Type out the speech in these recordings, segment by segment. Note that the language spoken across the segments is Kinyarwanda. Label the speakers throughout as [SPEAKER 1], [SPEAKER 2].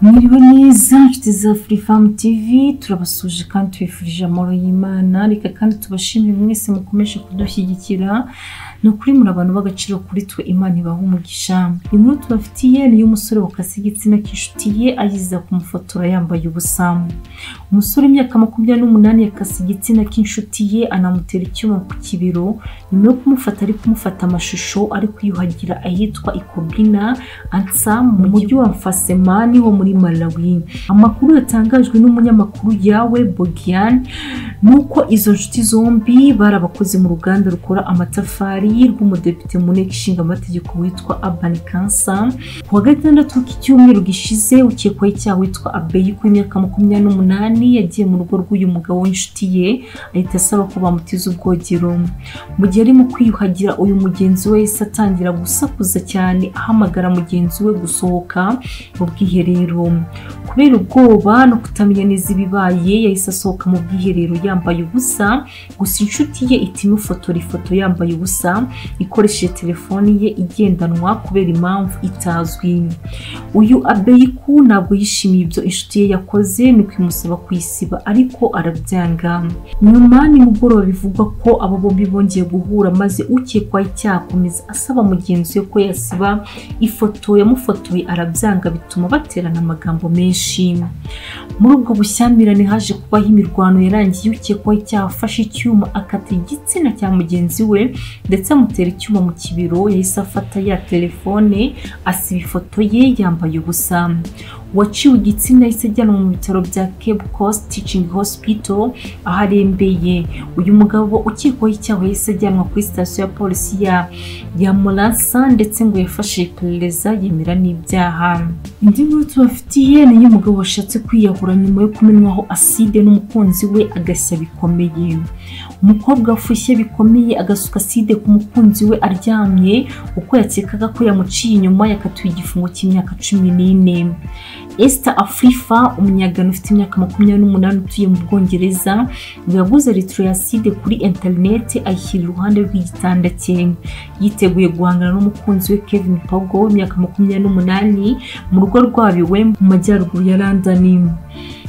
[SPEAKER 1] Mwiriwe neza nshuti za Freefarm TV, turabasuje kandi twifurije amahoro y'Imana. Reka kandi tubashimire mwese mukomeje kudushyigikira. No kuri muri abantu b'agaciro kuri twe, Imana ibaha umugisha. Inkuru tubafitiye ni y'umusore wakase igitsina cy'inshuti ye ayiza kumufotora yambaye ubusa. Umusore w'imyaka 28 yakase igitsina cy'inshuti ye anamutera icyuma ku kibero. Nyuma yo kumufata ari kumufata amashusho ari kwiyuhagira ahitwa Ikobina Ansa mu mujyi wa Mfasemani wo muri Malawi. Amakuru yatangajwe n'umunyamakuru yawe Bogian nuko izo nshuti zombi barabakoze mu ruganda rukora amatafari rw'umudepite mu nteko ishinga amategeko witwa Urban Cancer. Ku wa gatandatu w'icyumweru gishize ukekwaho icyaha witwa Abeyi ku myaka 28 yagiye mu rugo rw'uyu mugabo w'inshuti ye ahita asaba ko bamutiza ubwogero. Mu gihe arimo kwiyuhagira uyu mugenzi we yahise atangira gusakuza cyane ahamagara mugenzi we gusohoka mu bwiherero. Kubera ubwoba no kutamenya neza ibibaye yahise asohoka mu bwiherero yambaye ubusa, gusa inshuti ye itimufotora ifoto yambaye ubusa ikoresheje telefoni ye igendanwa kubera impamvu itazwi. Uyu Abeyiku ntabwo yishimiye ibyo inshuti ye yakoze nuko imusaba kwisiba ariko arabyanga. Nyuma nimugoroba bivugwa ko abo bombi bongeye guhura maze ukekwaho icyaha akomeza asaba mugenzi we ko yasiba ifoto yamufotoye arabyanga bituma baterana amagambo menshi. Muri ubwo bushyamirane haje kubaho imirwano yarangiye ukekwaho icyaha afashe icyuma akata igitsina cya mugenzi we ndetse amutera icyuma mu kibero. Yahise afata ya telefone asiba ifoto ye yambaye ubusa. Waciwe igitsina yahise ajyanwa mu bitaro bya Cape Coast Teaching Hospital aharembeye. Uyu mugabo ukekwaho icyaha yahise ajyanwa kuri sitasiyo ya polisi ya Moransa ndetse ngo yafashe iperereza yemera n'ibyaha. Indi nkuru tubafitiye ni y'umugabo washatse kwiyahura nyuma yo kumenwaho aside n'umukunzi we agashya bikomeye. Umukobwa wafushye bikomeye agasuka aside ku mukunzi we aryamye uko yakekaga ko yamuciye inyuma yakatuye igifungo cy'imyaka 14. Esther Afrifa umunyagano ufite imyaka 28 utuye mu Bwongereza yaguze litro ya acide kuri internet ayishyira iruhande rw'igitanda cye. Yiteguye guhangana n'umukunzi we Kevin Pogo w'imyaka 28 mu rugo rwabiwe mu majyaruguru ya London.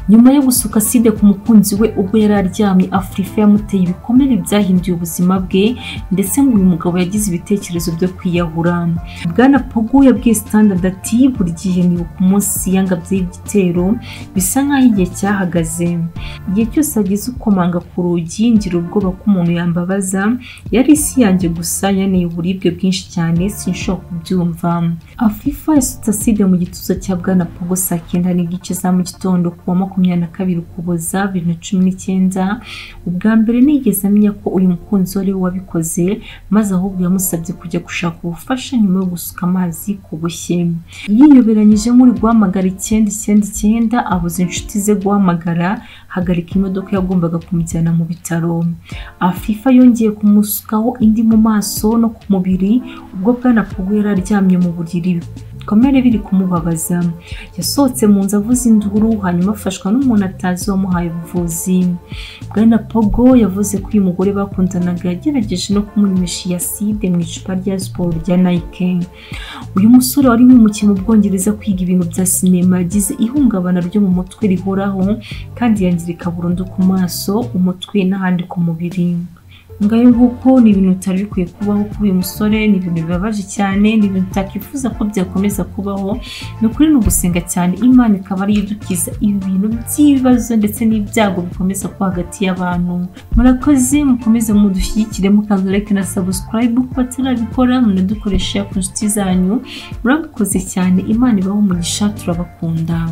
[SPEAKER 1] Nyuma yo gusuka acide ku mukunzi we ubwo yari aryamye, Afrifa yamuteye ibikomere byahinduye ubuzima bwe ndetse ngo uyu mugabo yagize ibitekerezo byo kwiyahura. Bwana Pogo yabwiye Standard ati buri gihe ni ku munsi yangabye igitero bisa nkaho igihe cyahagaze. Igihe cyose agize ukomanga ku rugi ngira ubwoba ko umuntu yambabaza, yari isi yanjye gusa yaneye uburibwe bwinshi cyane sinshobora kubyumva. Afrifa yasutse acide mu gituza cya Bwana Pogo saa 9 n'igice za mu gitondo ku wa 22 Ukuboza 2019. Ubwa mbere nigeze amenya ko uyu mukunzi wari wabikoze maze ahubwo yamusabye kujya gushaka ubufasha nyuma yo gusuka amazi ku bushye. Yiyoberanyije muri guhamagara 999 abuze inshuti ze guhamagara hagarika imodoka yagombaga kumujyana mu bitaro. Afrifa yongeye kumusukaho indi mu maso no ku mubiri ubwo Bwana Pogo yari aryamye mu buriri komere biri kumubabaza. Yasohotse mu nzu avuza induru hanyuma afashwa n'umuntu atazi wamuhaye ubuvuzi. Bwana Pogo yavuze ko uyu mugore bakundanaga yagerageje no kumunyisha acide mu icupa rya sport rya Nike. Uyu musore wari wimukiye mu Bwongereza kwiga ibintu bya sinema yagize ihungabana ryo mu mutwe rihoraho kandi yangirika burundu ku maso, umutwe n'ahandi ku mubiri. Ngayo nguko ni ibintu bitari bikwiye kubaho kuri uyu musore, ni ibintu bibabaje cyane, ni ibintu utakifuza ko byakomeza kubaho. No kuri no gusenga cyane Imana ikaba ari idukiza ibi bintu by'ibibazo ndetse n'ibyago bikomeza kuba hagati y'abantu. Murakoze mukomeze mudushyigikire mukanze like na subscribe ku batarabikora munadukoresha ku nshuti zanyu. Murakoze cyane, Imana ibaho umugisha, turabakunda.